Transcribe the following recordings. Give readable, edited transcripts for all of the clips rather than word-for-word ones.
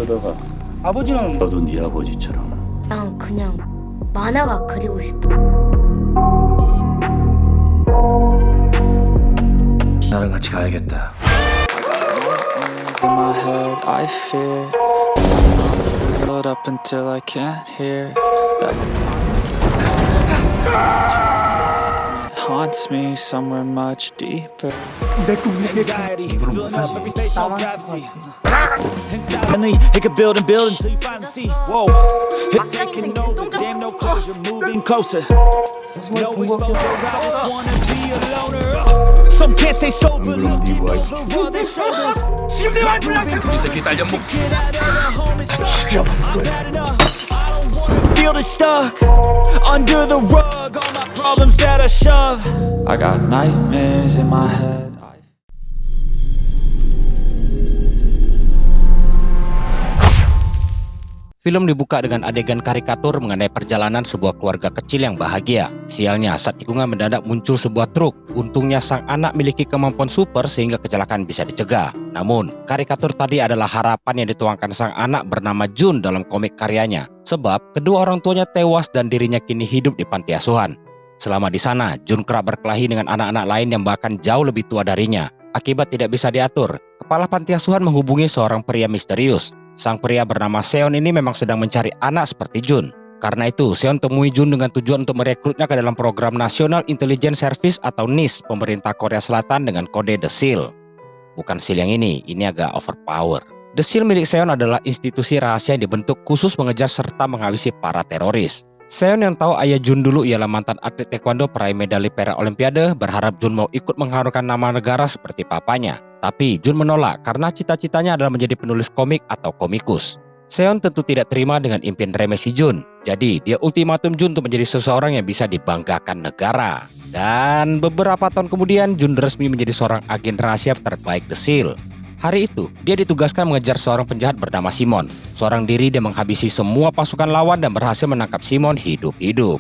어쩌다가 아버지는 너도 네 아버지처럼 난 그냥 만화가 그리고 싶어. 나랑 같이 가야겠다. In my head, I fear build up until I can't hear that it haunts me somewhere much deeper. Anxiety, filling up every space, no privacy. Suddenly, it could build and build until you finally see. Whoa, it's taking over. Damn, no closure, moving closer. No exposure, I just wanna be a loner. Some can't stay sober, looking over all their shoulders. 지금 내 말 불량 이 새끼 딸려먹 Feel the stuck under the rug, all my problems that I shove. I got nightmares in my head. Film dibuka dengan adegan karikatur mengenai perjalanan sebuah keluarga kecil yang bahagia. Sialnya, saat tikungan mendadak muncul sebuah truk. Untungnya sang anak memiliki kemampuan super sehingga kecelakaan bisa dicegah. Namun, karikatur tadi adalah harapan yang dituangkan sang anak bernama Jun dalam komik karyanya. Sebab, kedua orang tuanya tewas dan dirinya kini hidup di panti asuhan. Selama di sana, Jun kerap berkelahi dengan anak-anak lain yang bahkan jauh lebih tua darinya. Akibat tidak bisa diatur, kepala panti asuhan menghubungi seorang pria misterius. Sang pria bernama Seon ini memang sedang mencari anak seperti Jun. Karena itu, Seon temui Jun dengan tujuan untuk merekrutnya ke dalam program National Intelligence Service atau NIS pemerintah Korea Selatan dengan kode The Seal. Bukan Seal yang ini agak overpower. The Seal milik Seon adalah institusi rahasia yang dibentuk khusus mengejar serta menghabisi para teroris. Seon yang tahu ayah Jun dulu ialah mantan atlet taekwondo peraih medali perak olimpiade berharap Jun mau ikut mengharumkan nama negara seperti papanya. Tapi Jun menolak karena cita-citanya adalah menjadi penulis komik atau komikus. Seon tentu tidak terima dengan impian remeh si Jun. Jadi dia ultimatum Jun untuk menjadi seseorang yang bisa dibanggakan negara. Dan beberapa tahun kemudian Jun resmi menjadi seorang agen rahasia terbaik The Seal. Hari itu dia ditugaskan mengejar seorang penjahat bernama Simon. Seorang diri dia menghabisi semua pasukan lawan dan berhasil menangkap Simon hidup-hidup.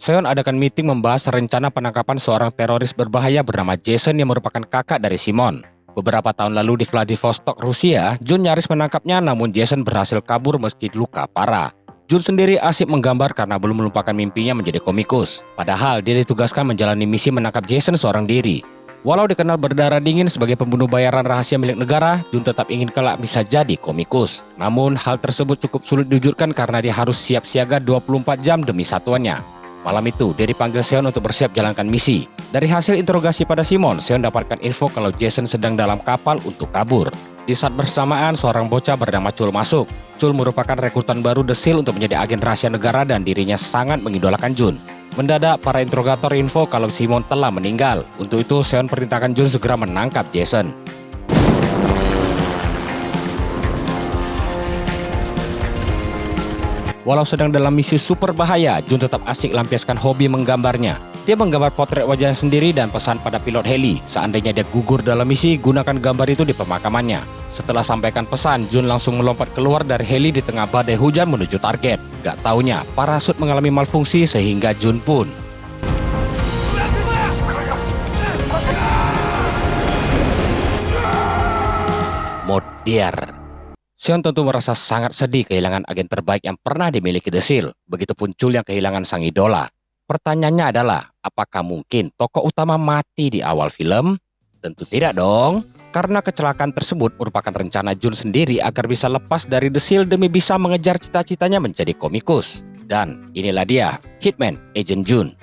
Seon adakan meeting membahas rencana penangkapan seorang teroris berbahaya bernama Jason yang merupakan kakak dari Simon. Beberapa tahun lalu di Vladivostok, Rusia, Jun nyaris menangkapnya namun Jason berhasil kabur meski luka parah. Jun sendiri asik menggambar karena belum melupakan mimpinya menjadi komikus. Padahal dia ditugaskan menjalani misi menangkap Jason seorang diri. Walau dikenal berdarah dingin sebagai pembunuh bayaran rahasia milik negara, Jun tetap ingin kelak bisa jadi komikus. Namun hal tersebut cukup sulit diwujudkan karena dia harus siap siaga 24 jam demi satuannya. Malam itu, dia dipanggil Seon untuk bersiap jalankan misi. Dari hasil interogasi pada Simon, Seon dapatkan info kalau Jason sedang dalam kapal untuk kabur. Di saat bersamaan, seorang bocah bernama Chul masuk. Chul merupakan rekrutan baru The Seal untuk menjadi agen rahasia negara dan dirinya sangat mengidolakan Jun. Mendadak, para interrogator info kalau Simon telah meninggal. Untuk itu, Seon perintahkan Jun segera menangkap Jason. Walau sedang dalam misi super bahaya, Jun tetap asik lampiaskan hobi menggambarnya. Dia menggambar potret wajahnya sendiri dan pesan pada pilot heli. Seandainya dia gugur dalam misi, gunakan gambar itu di pemakamannya. Setelah sampaikan pesan, Jun langsung melompat keluar dari heli di tengah badai hujan menuju target. Gak taunya, parasut mengalami malfungsi sehingga Jun pun modiar. Seon tentu merasa sangat sedih kehilangan agen terbaik yang pernah dimiliki The Seal. Begitupun Chul yang kehilangan sang idola. Pertanyaannya adalah, apakah mungkin tokoh utama mati di awal film? Tentu tidak dong. Karena kecelakaan tersebut merupakan rencana Jun sendiri agar bisa lepas dari The Seal demi bisa mengejar cita-citanya menjadi komikus. Dan inilah dia, Hitman Agent Jun.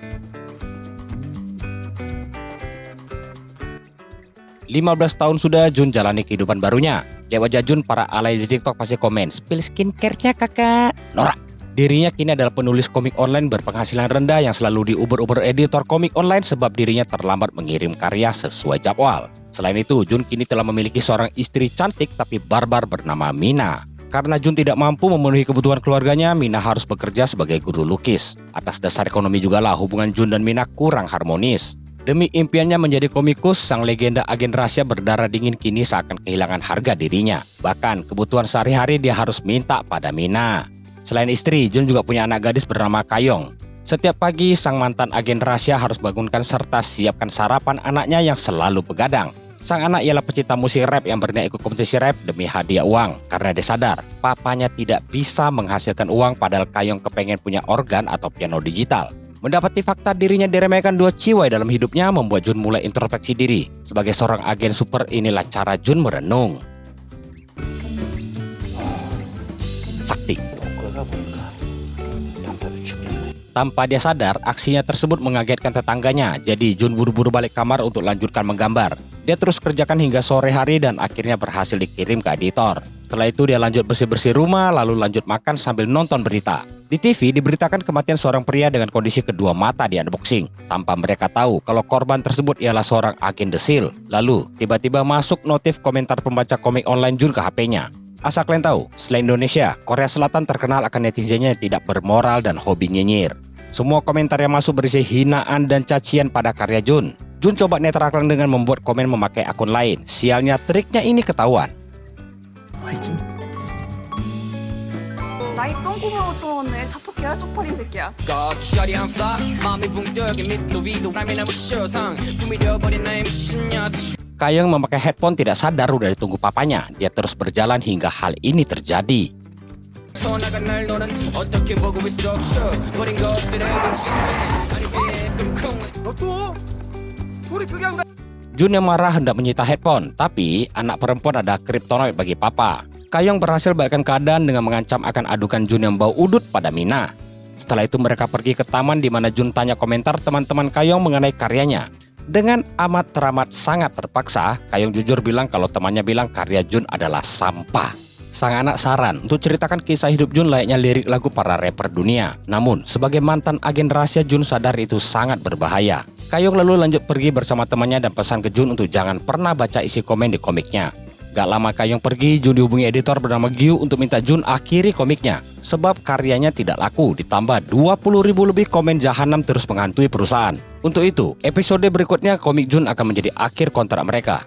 15 tahun sudah Jun jalani kehidupan barunya. Lihat wajah Jun, para alay di TikTok pasti komen, "Spill skincare-nya kakak." Norak. Dirinya kini adalah penulis komik online berpenghasilan rendah yang selalu diuber-uber editor komik online sebab dirinya terlambat mengirim karya sesuai jadwal. Selain itu, Jun kini telah memiliki seorang istri cantik tapi barbar bernama Mina. Karena Jun tidak mampu memenuhi kebutuhan keluarganya, Mina harus bekerja sebagai guru lukis. Atas dasar ekonomi jugalah hubungan Jun dan Mina kurang harmonis. Demi impiannya menjadi komikus, sang legenda agen rahasia berdarah dingin kini seakan kehilangan harga dirinya. Bahkan kebutuhan sehari-hari dia harus minta pada Mina. Selain istri, Jun juga punya anak gadis bernama Kayong. Setiap pagi, sang mantan agen rahasia harus bangunkan serta siapkan sarapan anaknya yang selalu begadang. Sang anak ialah pecinta musik rap yang berniat ikut kompetisi rap demi hadiah uang karena dia sadar papanya tidak bisa menghasilkan uang padahal Kayong kepengen punya organ atau piano digital. Mendapati fakta dirinya diremehkan dua ciwai dalam hidupnya membuat Jun mulai introspeksi diri. Sebagai seorang agen super, inilah cara Jun merenung. Sakti. Tanpa dia sadar, aksinya tersebut mengagetkan tetangganya. Jadi Jun buru-buru balik kamar untuk lanjutkan menggambar. Dia terus kerjakan hingga sore hari dan akhirnya berhasil dikirim ke editor. Setelah itu dia lanjut bersih-bersih rumah, lalu lanjut makan sambil nonton berita. Di TV diberitakan kematian seorang pria dengan kondisi kedua mata di unboxing. Tanpa mereka tahu kalau korban tersebut ialah seorang agen The Seal. Lalu tiba-tiba masuk notif komentar pembaca komik online Jun ke HP-nya. Asal kalian tahu, selain Indonesia, Korea Selatan terkenal akan netizennya yang tidak bermoral dan hobi nyinyir. Semua komentar yang masuk berisi hinaan dan cacian pada karya Jun. Jun coba netralkan dengan membuat komen memakai akun lain. Sialnya triknya ini ketahuan. 나이 똥구멍으로 쳐먹었네. 자폭해라 쪽팔린 새끼야. Kayong memakai headphone tidak sadar udah ditunggu papanya. Dia terus berjalan hingga hal ini terjadi. Jun yang marah hendak menyita headphone, tapi anak perempuan ada kryptonite bagi papa. Kayong berhasil balikkan keadaan dengan mengancam akan adukan Jun yang bau udut pada Mina. Setelah itu mereka pergi ke taman di mana Jun tanya komentar teman-teman Kayong mengenai karyanya. Dengan amat teramat sangat terpaksa, Kayong jujur bilang kalau temannya bilang karya Jun adalah sampah. Sang anak saran untuk ceritakan kisah hidup Jun layaknya lirik lagu para rapper dunia. Namun, sebagai mantan agen rahasia, Jun sadar itu sangat berbahaya. Kayong lalu lanjut pergi bersama temannya dan pesan ke Jun untuk jangan pernah baca isi komen di komiknya. Gak lama Kayong pergi, Jun dihubungi editor bernama Gyu untuk minta Jun akhiri komiknya. Sebab karyanya tidak laku, ditambah 20.000 lebih komen jahanam terus menghantui perusahaan. Untuk itu, episode berikutnya komik Jun akan menjadi akhir kontrak mereka.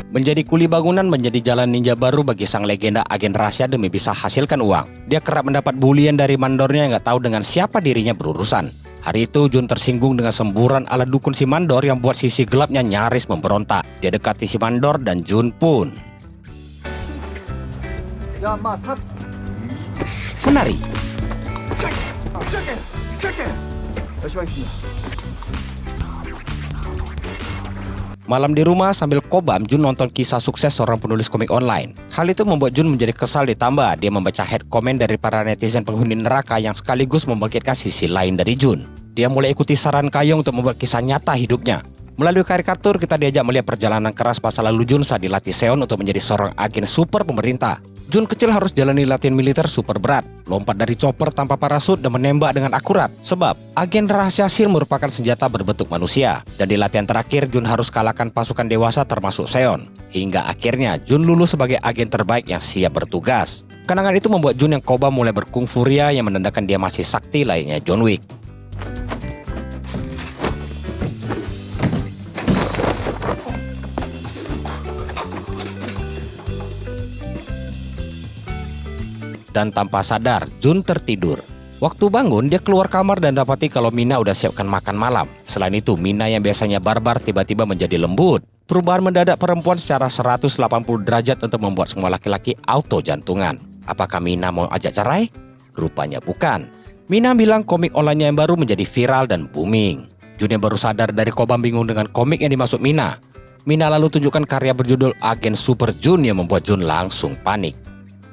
Menjadi kuli bangunan menjadi jalan ninja baru bagi sang legenda agen rahasia demi bisa hasilkan uang. Dia kerap mendapat bulian dari mandornya yang gak tahu dengan siapa dirinya berurusan. Hari itu Jun tersinggung dengan semburan ala dukun si mandor yang buat sisi gelapnya nyaris memberontak. Dia dekati si mandor dan Jun pun menari. Malam di rumah sambil kobam, Jun nonton kisah sukses seorang penulis komik online. Hal itu membuat Jun menjadi kesal, ditambah dia membaca head comment dari para netizen penghuni neraka yang sekaligus membangkitkan sisi lain dari Jun. Dia mulai ikuti saran Kayong untuk membuat kisah nyata hidupnya. Melalui karikatur kita diajak melihat perjalanan keras masa lalu Jun saat dilatih Seon untuk menjadi seorang agen super pemerintah. Jun kecil harus jalani latihan militer super berat, lompat dari chopper tanpa parasut dan menembak dengan akurat. Sebab agen rahasia SEAL merupakan senjata berbentuk manusia. Dan di latihan terakhir Jun harus kalahkan pasukan dewasa termasuk Seon. Hingga akhirnya Jun lulus sebagai agen terbaik yang siap bertugas. Kenangan itu membuat Jun yang koba mulai berkungfu ria yang menandakan dia masih sakti layaknya John Wick. Dan tanpa sadar, Jun tertidur. Waktu bangun, dia keluar kamar dan dapati kalau Mina udah siapkan makan malam. Selain itu, Mina yang biasanya barbar tiba-tiba menjadi lembut. Perubahan mendadak perempuan secara 180 derajat untuk membuat semua laki-laki auto jantungan. Apakah Mina mau ajak cerai? Rupanya bukan. Mina bilang komik online yang baru menjadi viral dan booming. Jun yang baru sadar dari kobam bingung dengan komik yang dimaksud Mina. Mina lalu tunjukkan karya berjudul Agen Super Jun yang membuat Jun langsung panik.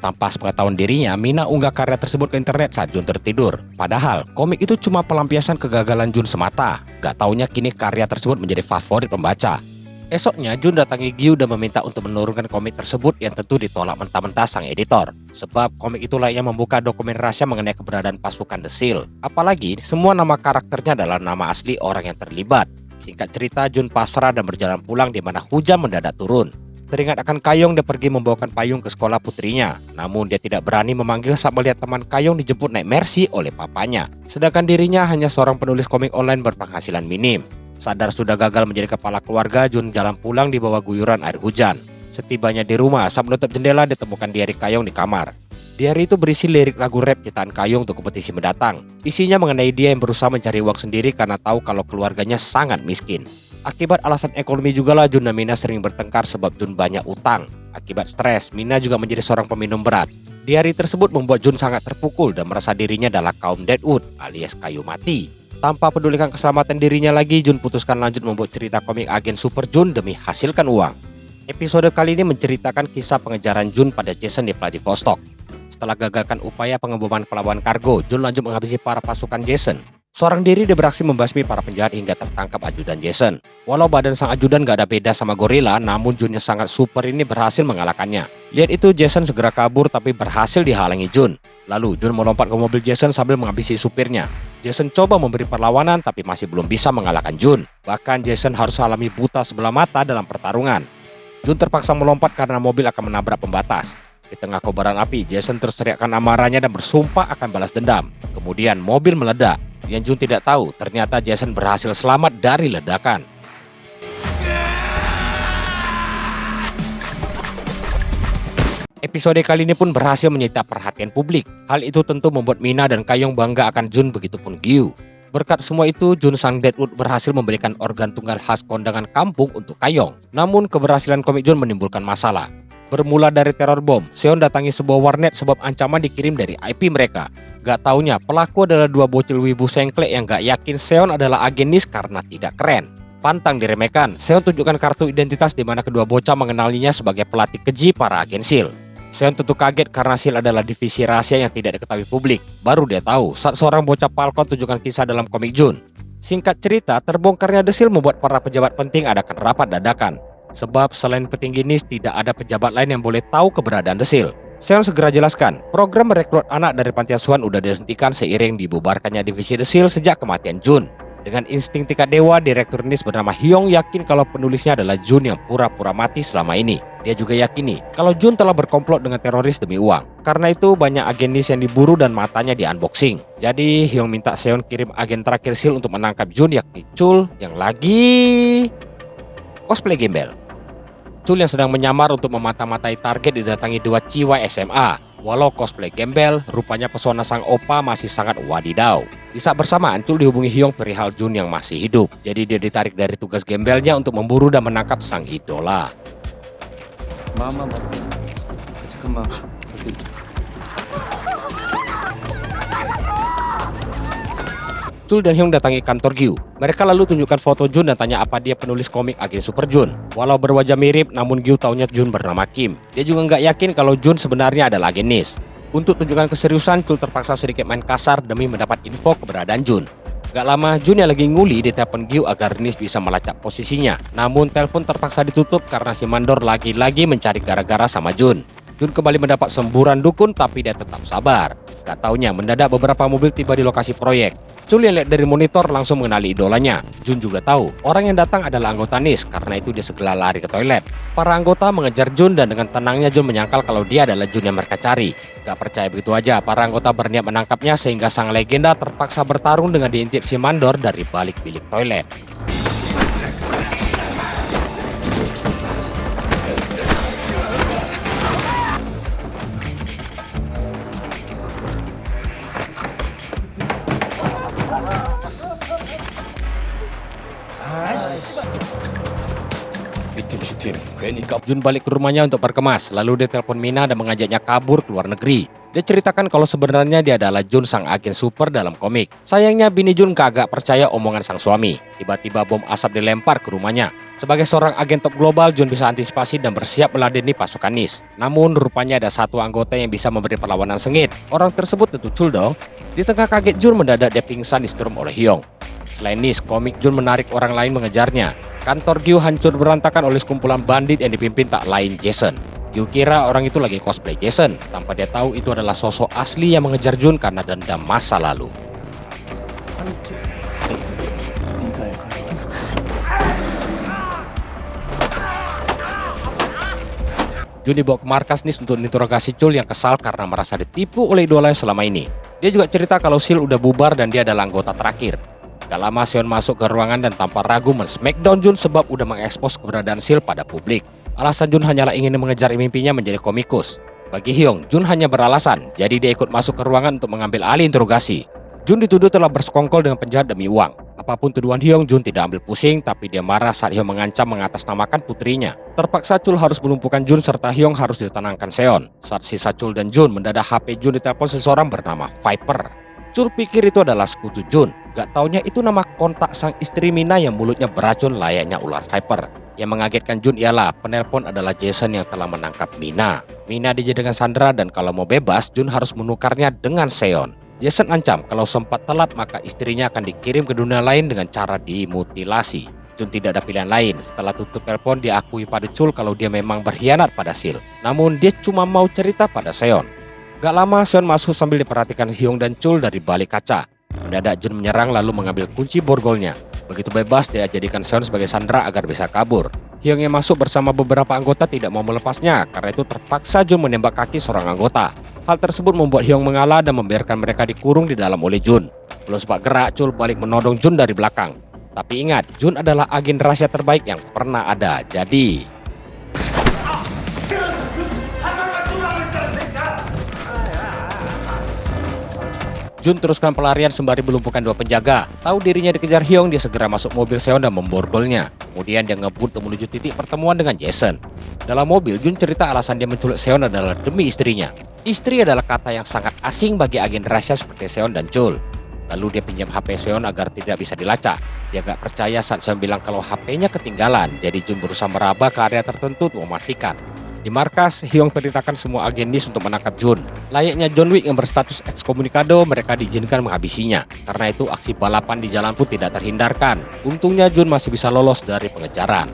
Tanpa sepengetahuan dirinya, Mina unggah karya tersebut ke internet saat Jun tertidur. Padahal, komik itu cuma pelampiasan kegagalan Jun semata. Gak taunya kini karya tersebut menjadi favorit pembaca. Esoknya, Jun datangi Gyu dan meminta untuk menurunkan komik tersebut yang tentu ditolak mentah-mentah sang editor. Sebab komik itulah yang membuka dokumen rahasia mengenai keberadaan pasukan The Seal. Apalagi, semua nama karakternya adalah nama asli orang yang terlibat. Singkat cerita, Jun pasrah dan berjalan pulang di mana hujan mendadak turun. Teringat akan Kayong, dia pergi membawakan payung ke sekolah putrinya. Namun dia tidak berani memanggil saat melihat teman Kayong dijemput naik Mercy oleh papanya. Sedangkan dirinya hanya seorang penulis komik online berpenghasilan minim. Sadar sudah gagal menjadi kepala keluarga, Jun jalan pulang di bawah guyuran air hujan. Setibanya di rumah, saat menutup jendela ditemukan diari Kayong di kamar. Diary itu berisi lirik lagu rap ciptaan Kayong untuk kompetisi mendatang. Isinya mengenai dia yang berusaha mencari uang sendiri karena tahu kalau keluarganya sangat miskin. Akibat alasan ekonomi jugalah Jun dan Mina sering bertengkar sebab Jun banyak utang. Akibat stres, Mina juga menjadi seorang peminum berat. Diary tersebut membuat Jun sangat terpukul dan merasa dirinya adalah kaum deadwood alias kayu mati. Tanpa pedulikan keselamatan dirinya lagi, Jun putuskan lanjut membuat cerita komik agen Super Jun demi hasilkan uang. Episode kali ini menceritakan kisah pengejaran Jun pada Jason di Vladivostok. Setelah gagalkan upaya pengeboman pelabuhan kargo, Jun lanjut menghabisi para pasukan Jason. Seorang diri dia beraksi membasmi para penjahat hingga tertangkap ajudan Jason. Walau badan sang ajudan gak ada beda sama gorila, namun Jun yang sangat super ini berhasil mengalahkannya. Lihat itu, Jason segera kabur tapi berhasil dihalangi Jun. Lalu Jun melompat ke mobil Jason sambil menghabisi supirnya. Jason coba memberi perlawanan tapi masih belum bisa mengalahkan Jun. Bahkan Jason harus alami buta sebelah mata dalam pertarungan. Jun terpaksa melompat karena mobil akan menabrak pembatas. Di tengah kobaran api, Jason terteriakkan amarahnya dan bersumpah akan balas dendam. Kemudian mobil meledak. Yang Jun tidak tahu, ternyata Jason berhasil selamat dari ledakan. Episode kali ini pun berhasil menyita perhatian publik. Hal itu tentu membuat Mina dan Kayong bangga akan Jun, begitupun Gyu. Berkat semua itu, Jun sang deadwood berhasil membelikan organ tunggal khas kondangan kampung untuk Kayong. Namun keberhasilan komik Jun menimbulkan masalah. Bermula dari teror bom, Seon datangi sebuah warnet sebab ancaman dikirim dari IP mereka. Gak taunya pelaku adalah dua bocil wibu sengklek yang gak yakin Seon adalah agen NIS karena tidak keren. Pantang diremehkan, Seon tunjukkan kartu identitas di mana kedua bocah mengenalinya sebagai pelatih keji para agen SEAL. Seon tentu kaget karena SEAL adalah divisi rahasia yang tidak diketahui publik. Baru dia tahu saat seorang bocah Falcon tunjukkan kisah dalam komik Jun. Singkat cerita, terbongkarnya The SEAL membuat para pejabat penting adakan rapat dadakan. Sebab selain petinggi NIS tidak ada pejabat lain yang boleh tahu keberadaan The SEAL. Seon segera jelaskan, program merekrut anak dari panti asuhan udah dihentikan seiring dibubarkannya divisi The SEAL sejak kematian Jun. Dengan insting tingkat dewa, Direktur NIS bernama Hyung yakin kalau penulisnya adalah Jun yang pura-pura mati selama ini. Dia juga yakini kalau Jun telah berkomplot dengan teroris demi uang. Karena itu banyak agen NIS yang diburu dan matanya di unboxing. Jadi Hyung minta Seon kirim agen terakhir SEAL untuk menangkap Jun, yakni Chul yang lagi cosplay gembel. Chul yang sedang menyamar untuk memata-matai target didatangi dua ciwa SMA. Walau cosplay gembel, rupanya pesona sang opa masih sangat wadidaw. Di saat bersamaan, Chul dihubungi Hyung perihal Jun yang masih hidup. Jadi dia ditarik dari tugas gembelnya untuk memburu dan menangkap sang idola. Mama, 잠깐만. Chul dan Hyung datangi kantor Gyu. Mereka lalu tunjukkan foto Jun dan tanya apa dia penulis komik agen Super Jun. Walau berwajah mirip, namun Gyu taunya Jun bernama Kim. Dia juga nggak yakin kalau Jun sebenarnya adalah agen NIS. Untuk tunjukkan keseriusan, Chul terpaksa sedikit main kasar demi mendapat info keberadaan Jun. Gak lama, Jun yang lagi nguli ditelepon Gyu agar NIS bisa melacak posisinya. Namun telepon terpaksa ditutup karena si mandor lagi-lagi mencari gara-gara sama Jun. Jun kembali mendapat semburan dukun tapi dia tetap sabar. Gak taunya mendadak beberapa mobil tiba di lokasi proyek. Chul yang lihat dari monitor langsung mengenali idolanya. Jun juga tahu orang yang datang adalah anggota NIS, karena itu dia segera lari ke toilet. Para anggota mengejar Jun dan dengan tenangnya Jun menyangkal kalau dia adalah Jun yang mereka cari. Gak percaya begitu aja, para anggota berniat menangkapnya sehingga sang legenda terpaksa bertarung dengan diintip si mandor dari balik bilik toilet. Jun balik ke rumahnya untuk berkemas, lalu dia telepon Mina dan mengajaknya kabur ke luar negeri. Dia ceritakan kalau sebenarnya dia adalah Jun sang agen super dalam komik. Sayangnya bini Jun kagak percaya omongan sang suami. Tiba-tiba bom asap dilempar ke rumahnya. Sebagai seorang agen top global, Jun bisa antisipasi dan bersiap meladeni pasukan NIS. Namun rupanya ada satu anggota yang bisa memberi perlawanan sengit. Orang tersebut tentu Chul dong. Di tengah kaget Jun mendadak dia pingsan disetrum oleh Hyung. Selain NIS, komik Jun menarik orang lain mengejarnya. Kantor Gyu hancur berantakan oleh sekumpulan bandit yang dipimpin tak lain Jason. Gyu kira orang itu lagi cosplay Jason, tanpa dia tahu itu adalah sosok asli yang mengejar Jun karena dendam masa lalu. Jun dibawa ke markas NIS untuk interogasi Chul yang kesal karena merasa ditipu oleh idolanya selama ini. Dia juga cerita kalau SEAL udah bubar dan dia adalah anggota terakhir. Gak lama Seon masuk ke ruangan dan tanpa ragu men-smackdown Jun sebab udah mengekspos keberadaan SEAL pada publik. Alasan Jun hanyalah ingin mengejar mimpinya menjadi komikus. Bagi Hyung, Jun hanya beralasan, jadi dia ikut masuk ke ruangan untuk mengambil alih interogasi. Jun dituduh telah bersekongkol dengan penjahat demi uang. Apapun tuduhan Hyung, Jun tidak ambil pusing, tapi dia marah saat Hyung mengancam mengatasnamakan putrinya. Terpaksa Chul harus melumpuhkan Jun serta Hyung harus ditenangkan Seon. Saat sisa Chul dan Jun mendadak HP Jun ditelepon seseorang bernama Viper. Chul pikir itu adalah sekutu Jun. Gak taunya itu nama kontak sang istri Mina yang mulutnya beracun layaknya ular Viper. Yang mengagetkan Jun ialah penelpon adalah Jason yang telah menangkap Mina. Mina dijadikan sandera dan kalau mau bebas, Jun harus menukarnya dengan Seon. Jason ancam kalau sempat telat maka istrinya akan dikirim ke dunia lain dengan cara dimutilasi. Jun tidak ada pilihan lain. Setelah tutup telepon, dia akui pada Chul kalau dia memang berkhianat pada Sil. Namun dia cuma mau cerita pada Seon. Gak lama Seon masuk sambil diperhatikan Hyung dan Chul dari balik kaca. Mendadak Jun menyerang lalu mengambil kunci borgolnya. Begitu bebas, dia jadikan Seon sebagai sandera agar bisa kabur. Hyung yang masuk bersama beberapa anggota tidak mau melepasnya, karena itu terpaksa Jun menembak kaki seorang anggota. Hal tersebut membuat Hyung mengalah dan membiarkan mereka dikurung di dalam oleh Jun. Belum sempat gerak, Chul balik menodong Jun dari belakang. Tapi ingat, Jun adalah agen rahasia terbaik yang pernah ada. Jadi Jun teruskan pelarian sembari melumpuhkan dua penjaga. Tahu dirinya dikejar Hyung, dia segera masuk mobil Seon dan memborgolnya. Kemudian dia ngebut menuju titik pertemuan dengan Jason. Dalam mobil, Jun cerita alasan dia menculik Seon adalah demi istrinya. Istri adalah kata yang sangat asing bagi agen rahasia seperti Seon dan Chul. Lalu dia pinjam HP Seon agar tidak bisa dilacak. Dia gak percaya saat Seon bilang kalau HP-nya ketinggalan. Jadi Jun berusaha meraba ke area tertentu untuk memastikan. Di markas, Hyung perintahkan semua agen NIS untuk menangkap Jun. Layaknya John Wick yang berstatus ekskomunikado, mereka diizinkan menghabisinya. Karena itu aksi balapan di jalan pun tidak terhindarkan. Untungnya Jun masih bisa lolos dari pengejaran.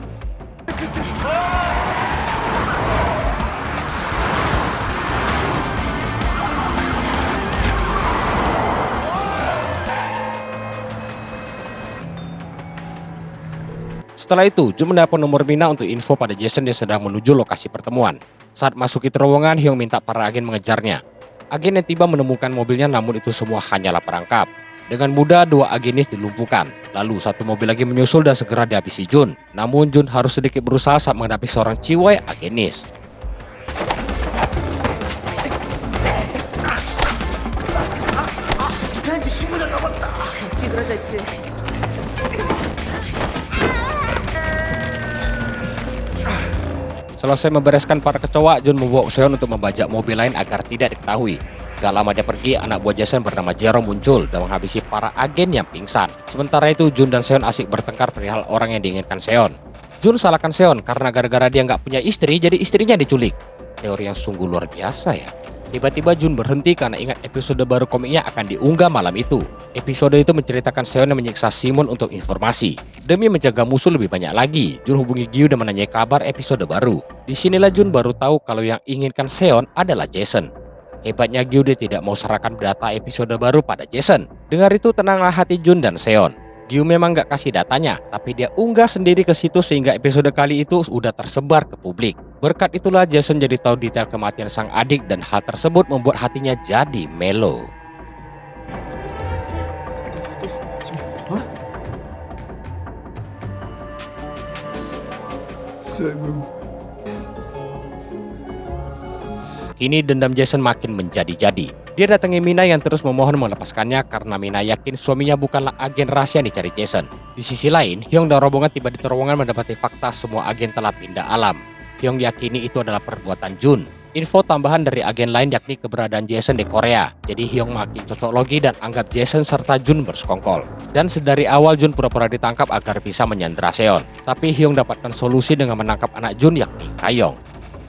Setelah itu, Jun mendapat nomor Mina untuk info pada Jason dia sedang menuju lokasi pertemuan. Saat masuki terowongan, Hyung minta para agen mengejarnya. Agen yang tiba menemukan mobilnya, namun itu semua hanyalah perangkap. Dengan mudah, dua agenis dilumpuhkan. Lalu satu mobil lagi menyusul dan segera dihabisi Jun. Namun Jun harus sedikit berusaha saat menghadapi seorang ciwai agenis. Selesai membereskan para kecoa, Jun membawa Seon untuk membajak mobil lain agar tidak diketahui. Gak lama dia pergi, anak buah Jason bernama Jerome muncul dan menghabisi para agen yang pingsan. Sementara itu, Jun dan Seon asik bertengkar perihal orang yang diinginkan Seon. Jun salahkan Seon karena gara-gara dia nggak punya istri, jadi istrinya diculik. Teori yang sungguh luar biasa ya. Tiba-tiba Jun berhenti karena ingat episode baru komiknya akan diunggah malam itu. Episode itu menceritakan Seon yang menyiksa Simon untuk informasi. Demi menjaga musuh lebih banyak lagi, Jun hubungi Gyu dan menanyai kabar episode baru. Disinilah Jun baru tahu kalau yang inginkan Seon adalah Jason. Hebatnya Gyu dia tidak mau serahkan data episode baru pada Jason. Dengar itu tenanglah hati Jun dan Seon. Gyu memang gak kasih datanya, tapi dia unggah sendiri ke situ sehingga episode kali itu udah tersebar ke publik. Berkat itulah Jason jadi tahu detail kematian sang adik dan hal tersebut membuat hatinya jadi melo. Kini dendam Jason makin menjadi-jadi. Dia datangi Mina yang terus memohon melepaskannya karena Mina yakin suaminya bukanlah agen rahasia yang dicari Jason. Di sisi lain, Hyung dan rombongan tiba di terowongan mendapati fakta semua agen telah pindah alam. Hyung yakini itu adalah perbuatan Jun. Info tambahan dari agen lain yakni keberadaan Jason di Korea. Jadi Hyung makin cocok logi dan anggap Jason serta Jun bersekongkol. Dan sedari awal Jun pura-pura ditangkap agar bisa menyandera Seon. Tapi Hyung dapatkan solusi dengan menangkap anak Jun yakni Kayong.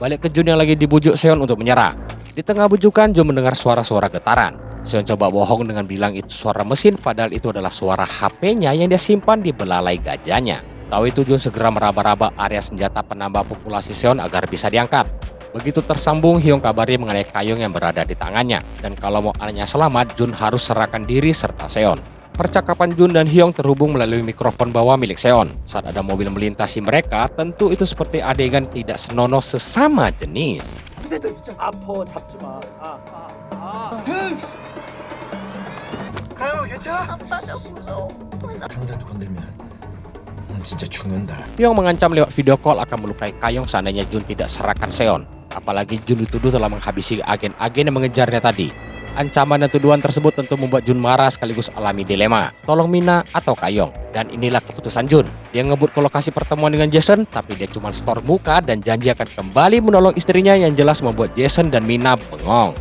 Balik ke Jun yang lagi dibujuk Seon untuk menyerah. Di tengah bujukan, Jun mendengar suara-suara getaran. Seon coba bohong dengan bilang itu suara mesin, padahal itu adalah suara HP-nya yang dia simpan di belalai gajahnya. Tahu itu, Jun segera meraba-raba area senjata penambah populasi Seon agar bisa diangkat. Begitu tersambung, Hyung kabari mengenai Kayong yang berada di tangannya. Dan kalau mau anaknya selamat, Jun harus serahkan diri serta Seon. Percakapan Jun dan Hyung terhubung melalui mikrofon bawah milik Seon. Saat ada mobil melintasi mereka, tentu itu seperti adegan tidak senonoh sesama jenis. Hyung mengancam lewat video call akan melukai Kayong seandainya Jun tidak serahkan Seon. Apalagi Jun dituduh telah menghabisi agen-agen yang mengejarnya tadi. Ancaman dan tuduhan tersebut tentu membuat Jun marah sekaligus alami dilema, tolong Mina atau Kayong. Dan inilah keputusan Jun. Dia ngebut ke lokasi pertemuan dengan Jason, tapi dia cuma store muka dan janji akan kembali menolong istrinya yang jelas membuat Jason dan Mina bengong.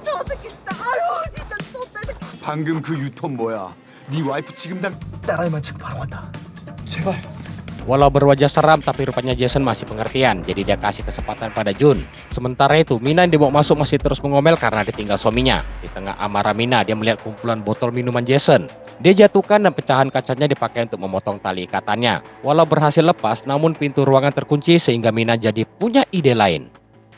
저 새끼 진짜 아유 진짜 쏟다 새끼. 방금 그 유턴 뭐야? 네 와이프 지금 당 딸아이만 지금 바로 왔다. 제발. Walau berwajah seram, tapi rupanya Jason masih pengertian, jadi dia kasih kesempatan pada Jun. Sementara itu, Mina yang dibawa masuk masih terus mengomel karena ditinggal suaminya. Di tengah amarah Mina, dia melihat kumpulan botol minuman Jason. Dia jatuhkan dan pecahan kacanya dipakai untuk memotong tali ikatannya. Walau berhasil lepas, namun pintu ruangan terkunci sehingga Mina jadi punya ide lain.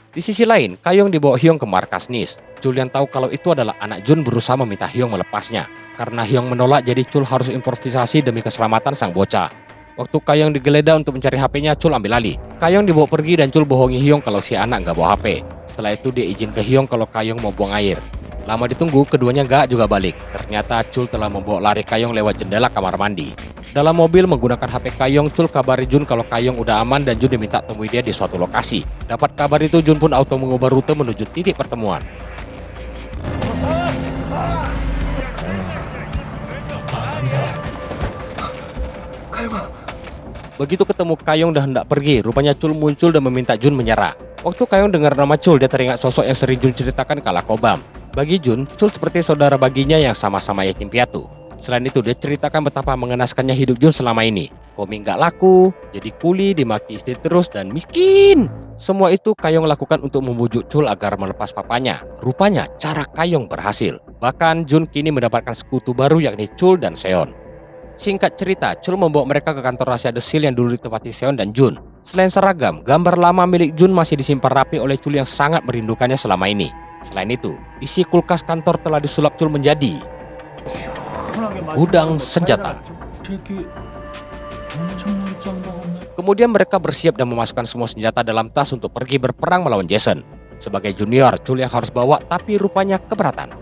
Di sisi lain, Kayong dibawa Hyung ke markas NIS. Chul yang tahu kalau itu adalah anak Jun berusaha meminta Hyung melepasnya. Karena Hyung menolak, jadi Chul harus improvisasi demi keselamatan sang bocah. Waktu Kayong digeledah untuk mencari HP-nya, Chul ambil alih. Kayong dibawa pergi dan Chul bohongi Hyung kalau si anak nggak bawa HP. Setelah itu dia izin ke Hyung kalau Kayong mau buang air. Lama ditunggu, keduanya nggak juga balik. Ternyata Chul telah membawa lari Kayong lewat jendela kamar mandi. Dalam mobil menggunakan HP Kayong, Chul kabari Jun kalau Kayong udah aman dan Jun diminta temui dia di suatu lokasi. Dapat kabar itu, Jun pun auto mengubah rute menuju titik pertemuan. Begitu ketemu Kayong dan hendak pergi, rupanya Chul muncul dan meminta Jun menyerah. Waktu Kayong dengar nama Chul, dia teringat sosok yang sering Jun ceritakan kala Kobam. Bagi Jun, Chul seperti saudara baginya yang sama-sama yatim piatu. Selain itu, dia ceritakan betapa mengenaskannya hidup Jun selama ini. Komik gak laku, jadi kuli, dimaki istri terus, dan miskin. Semua itu Kayong lakukan untuk membujuk Chul agar melepas papanya. Rupanya, cara Kayong berhasil. Bahkan, Jun kini mendapatkan sekutu baru yakni Chul dan Seon. Singkat cerita, Chul membawa mereka ke kantor rahasia The Seal yang dulu ditempati Seon dan Jun. Selain seragam, gambar lama milik Jun masih disimpan rapi oleh Chul yang sangat merindukannya selama ini. Selain itu, isi kulkas kantor telah disulap Chul menjadi gudang senjata. Kemudian mereka bersiap dan memasukkan semua senjata dalam tas untuk pergi berperang melawan Jason. Sebagai junior, Chul yang harus bawa tapi rupanya keberatan.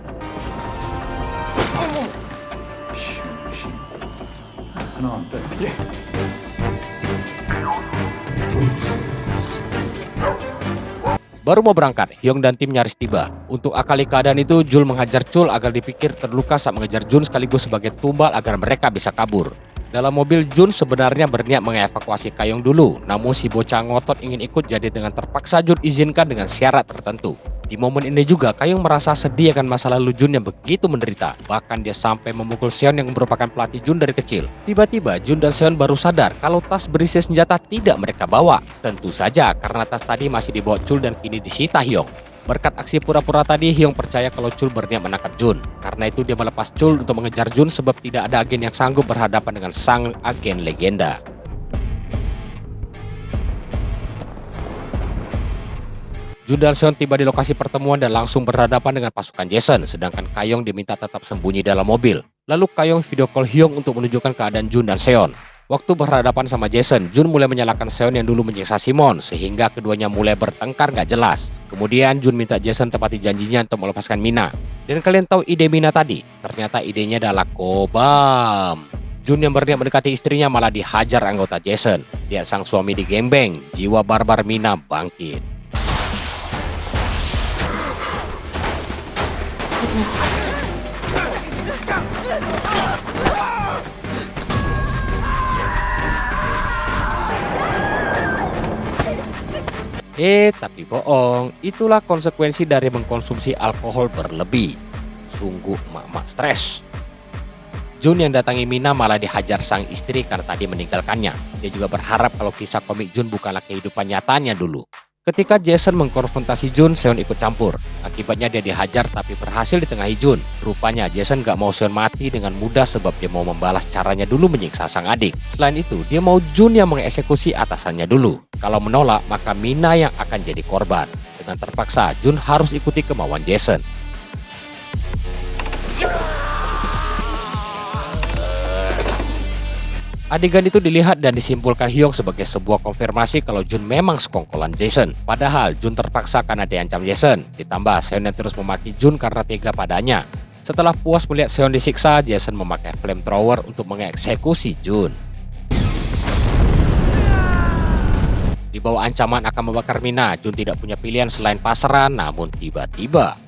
Baru mau berangkat, Hyung dan tim nyaris tiba. Untuk akali keadaan itu, Jul menghajar Chul agar dipikir terluka saat mengejar Jun sekaligus sebagai tumbal agar mereka bisa kabur. Dalam mobil, Jun sebenarnya berniat mengevakuasi Kayong dulu, namun si bocah ngotot ingin ikut jadi dengan terpaksa Jun izinkan dengan syarat tertentu. Di momen ini juga Kayong merasa sedih akan masa lalu Jun yang begitu menderita. Bahkan dia sampai memukul Seon yang merupakan pelatih Jun dari kecil. Tiba-tiba Jun dan Seon baru sadar kalau tas berisi senjata tidak mereka bawa. Tentu saja karena tas tadi masih dibawa Chul dan kini disita Hyung. Berkat aksi pura-pura tadi, Hyung percaya kalau Chul berniat menangkap Jun. Karena itu dia melepas Chul untuk mengejar Jun sebab tidak ada agen yang sanggup berhadapan dengan sang agen legenda. Jun dan Seon tiba di lokasi pertemuan dan langsung berhadapan dengan pasukan Jason, sedangkan Kayong diminta tetap sembunyi dalam mobil. Lalu Kayong video call Hyung untuk menunjukkan keadaan Jun dan Seon. Waktu berhadapan sama Jason, Jun mulai menyalahkan Seon yang dulu menyiksa Simon, sehingga keduanya mulai bertengkar gak jelas. Kemudian Jun minta Jason tepati janjinya untuk melepaskan Mina. Dan kalian tahu ide Mina tadi? Ternyata idenya adalah Kobam. Jun yang berniat mendekati istrinya malah dihajar anggota Jason. Dia sang suami digembeng, jiwa barbar Mina bangkit. Tapi bohong, itulah konsekuensi dari mengkonsumsi alkohol berlebih. Sungguh emak-emak stres. Jun yang datangi Mina malah dihajar sang istri karena tadi meninggalkannya. Dia juga berharap kalau kisah komik Jun bukanlah kehidupan nyatanya dulu. Ketika Jason mengkonfrontasi Jun, Seon ikut campur. Akibatnya dia dihajar tapi berhasil ditengahi Jun. Rupanya Jason gak mau Seon mati dengan mudah sebab dia mau membalas caranya dulu menyiksa sang adik. Selain itu, dia mau Jun yang mengeksekusi atasannya dulu. Kalau menolak, maka Mina yang akan jadi korban. Dengan terpaksa, Jun harus ikuti kemauan Jason. Adegan itu dilihat dan disimpulkan Hyung sebagai sebuah konfirmasi kalau Jun memang sekongkolan Jason. Padahal Jun terpaksa karena diancam Jason. Ditambah Seon yang terus memaki Jun karena tega padanya. Setelah puas melihat Seon disiksa, Jason memakai flamethrower untuk mengeksekusi Jun. Di bawah ancaman akan membakar Mina, Jun tidak punya pilihan selain pasrah, namun tiba-tiba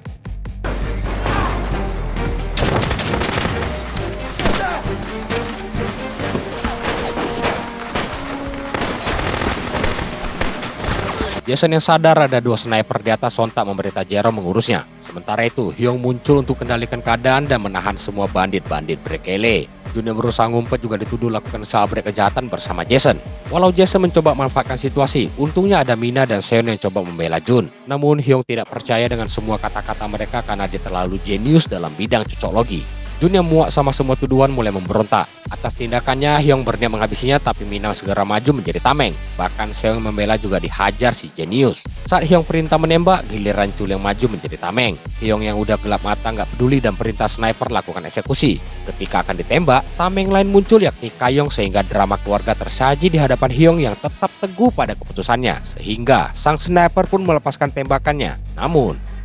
Jason yang sadar ada 2 sniper di atas sontak memerintah Jerome mengurusnya. Sementara itu, Hyung muncul untuk kendalikan keadaan dan menahan semua bandit-bandit berkele. Jun yang berusaha ngumpet juga dituduh lakukan sabret kejahatan bersama Jason. Walau Jason mencoba memanfaatkan situasi, untungnya ada Mina dan Seon yang coba membela Jun. Namun Hyung tidak percaya dengan semua kata-kata mereka karena dia terlalu jenius dalam bidang cocoklogi. Jun yang muak sama semua tuduhan mulai memberontak. Atas tindakannya, Hyung berniat menghabisinya tapi Mina segera maju menjadi tameng. Bahkan Seon membela juga dihajar si jenius. Saat Hyung perintah menembak, giliran Chul yang maju menjadi tameng. Hyung yang udah gelap mata nggak peduli dan perintah sniper lakukan eksekusi. Ketika akan ditembak, tameng lain muncul yakni Kayong sehingga drama keluarga tersaji di hadapan Hyung yang tetap teguh pada keputusannya. Sehingga sang sniper pun melepaskan tembakannya. Namun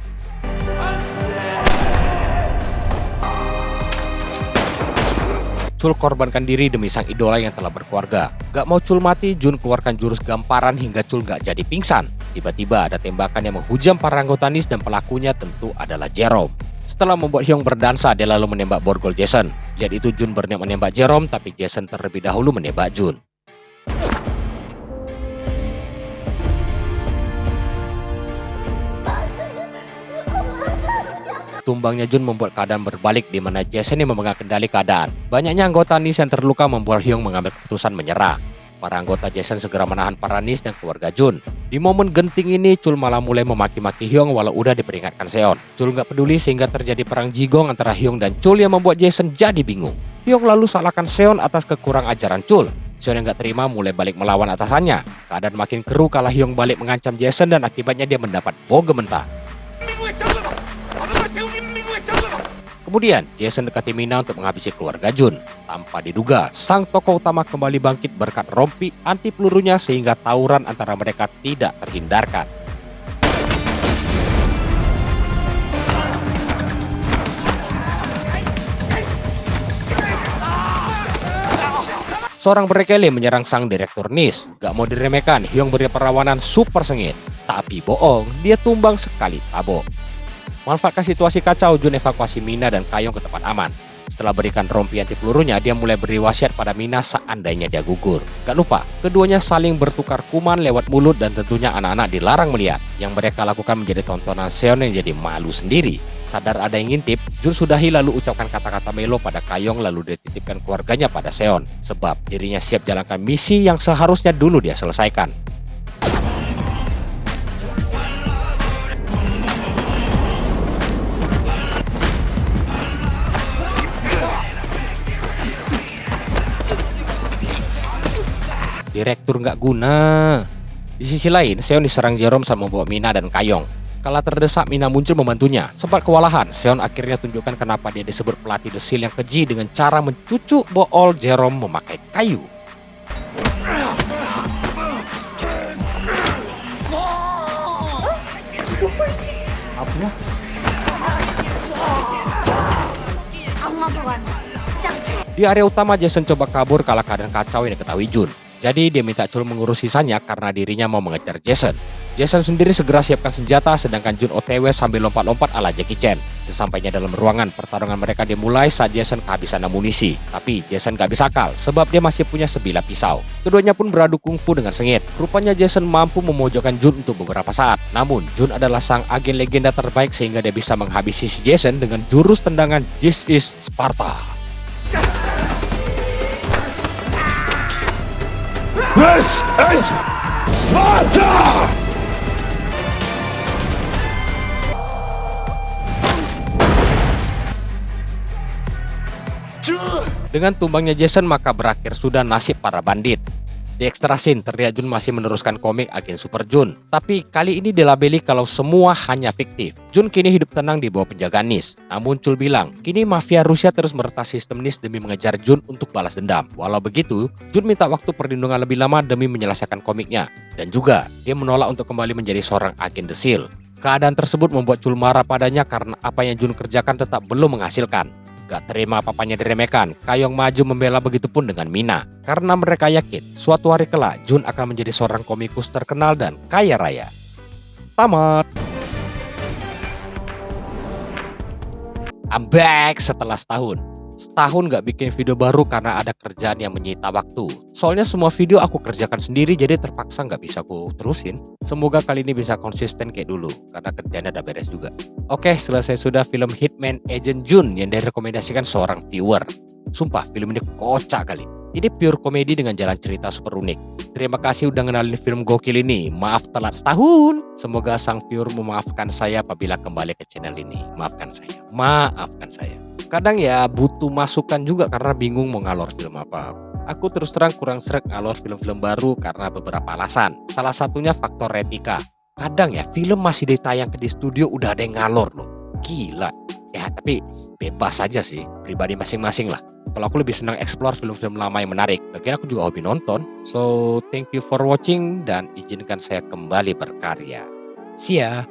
Chul korbankan diri demi sang idola yang telah berkeluarga. Gak mau Chul mati, Jun keluarkan jurus gamparan hingga Chul gak jadi pingsan. Tiba-tiba ada tembakan yang menghujam para anggota NIS dan pelakunya tentu adalah Jerome. Setelah membuat Hyung berdansa, dia lalu menembak borgol Jason. Lihat itu Jun berniat menembak Jerome, tapi Jason terlebih dahulu menembak Jun. Tumbangnya Jun membuat keadaan berbalik di mana Jason yang memegang kendali keadaan. Banyaknya anggota NIS yang terluka membuat Hyung mengambil keputusan menyerah. Para anggota Jason segera menahan para NIS dan keluarga Jun. Di momen genting ini, Chul malah mulai memaki-maki Hyung walau udah diperingatkan Seon. Chul nggak peduli sehingga terjadi perang jigong antara Hyung dan Chul yang membuat Jason jadi bingung. Hyung lalu salahkan Seon atas kekurang ajaran Chul. Seon yang nggak terima mulai balik melawan atasannya. Keadaan makin keruh kala Hyung balik mengancam Jason dan akibatnya dia mendapat boge mentah. Kemudian, Jason dekati Mina untuk menghabisi keluarga Jun. Tanpa diduga, sang tokoh utama kembali bangkit berkat rompi anti pelurunya sehingga tawuran antara mereka tidak terhindarkan. Seorang berkele menyerang sang direktur NIS. Gak mau diremehkan, Hyung beri perlawanan super sengit. Tapi bohong, dia tumbang sekali tabok. Manfaatkan situasi kacau, Jun evakuasi Mina dan Kayong ke tempat aman. Setelah berikan rompi anti pelurunya, dia mulai beri wasiat pada Mina seandainya dia gugur. Gak lupa, keduanya saling bertukar kuman lewat mulut dan tentunya anak-anak dilarang melihat. Yang mereka lakukan menjadi tontonan Seon yang jadi malu sendiri. Sadar ada yang ngintip, Jun sudahi lalu ucapkan kata-kata melo pada Kayong lalu dititipkan keluarganya pada Seon. Sebab dirinya siap jalankan misi yang seharusnya dulu dia selesaikan. Direktur nggak guna. Di sisi lain, Seon diserang Jerome saat membawa Mina dan Kayong. Kala terdesak, Mina muncul membantunya. Sempat kewalahan, Seon akhirnya tunjukkan kenapa dia disebut pelatih desil yang keji dengan cara mencucuk bool Jerome memakai kayu. Di area utama, Jason coba kabur kala keadaan kacau yang diketahui Jun. Jadi dia minta Chul mengurus sisanya karena dirinya mau mengejar Jason. Jason sendiri segera siapkan senjata sedangkan Jun OTW sambil lompat-lompat ala Jackie Chan. Sesampainya dalam ruangan, pertarungan mereka dimulai saat Jason kehabisan amunisi. Tapi Jason gak bisa akal sebab dia masih punya sebilah pisau. Keduanya pun beradu kungfu dengan sengit. Rupanya Jason mampu memojokkan Jun untuk beberapa saat. Namun Jun adalah sang agen legenda terbaik sehingga dia bisa menghabisi si Jason dengan jurus tendangan This is Sparta. This is Sparta! Dengan tumbangnya Jason maka berakhir sudah nasib para bandit. Di extra scene terlihat Jun masih meneruskan komik Agen Super Jun. Tapi kali ini dilabeli kalau semua hanya fiktif. Jun kini hidup tenang di bawah penjagaan NIS. Namun Chul bilang, kini mafia Rusia terus meretas sistem NIS demi mengejar Jun untuk balas dendam. Walau begitu, Jun minta waktu perlindungan lebih lama demi menyelesaikan komiknya. Dan juga, dia menolak untuk kembali menjadi seorang agen The Seal. Keadaan tersebut membuat Chul marah padanya karena apa yang Jun kerjakan tetap belum menghasilkan. Gak terima papanya diremehkan, Kayong maju membela begitupun dengan Mina. Karena mereka yakin, suatu hari kelak Jun akan menjadi seorang komikus terkenal dan kaya raya. Tamat. I'm back setelah setahun. Setahun gak bikin video baru karena ada kerjaan yang menyita waktu. Soalnya semua video aku kerjakan sendiri, jadi terpaksa gak bisa aku terusin. Semoga kali ini bisa konsisten kayak dulu, karena kerjanya udah beres juga. Oke, selesai sudah film Hitman Agent Jun yang direkomendasikan seorang viewer. Sumpah, film ini kocak kali. Ini pure komedi dengan jalan cerita super unik. Terima kasih udah ngenalin film gokil ini. Maaf telat setahun. Semoga sang viewer memaafkan saya apabila kembali ke channel ini. Maafkan saya. Maafkan saya. Kadang ya butuh masukan juga karena bingung mau ngalor film apa. Aku terus terang kurang sreg ngalor film-film baru karena beberapa alasan. Salah satunya faktor etika. Kadang ya film masih ditayangkan di studio udah ada yang ngalor loh. Gila. Ya tapi bebas aja sih, pribadi masing-masing lah. Kalau aku lebih senang explore film-film lama yang menarik. Lagian aku juga hobi nonton. So thank you for watching dan izinkan saya kembali berkarya. See ya.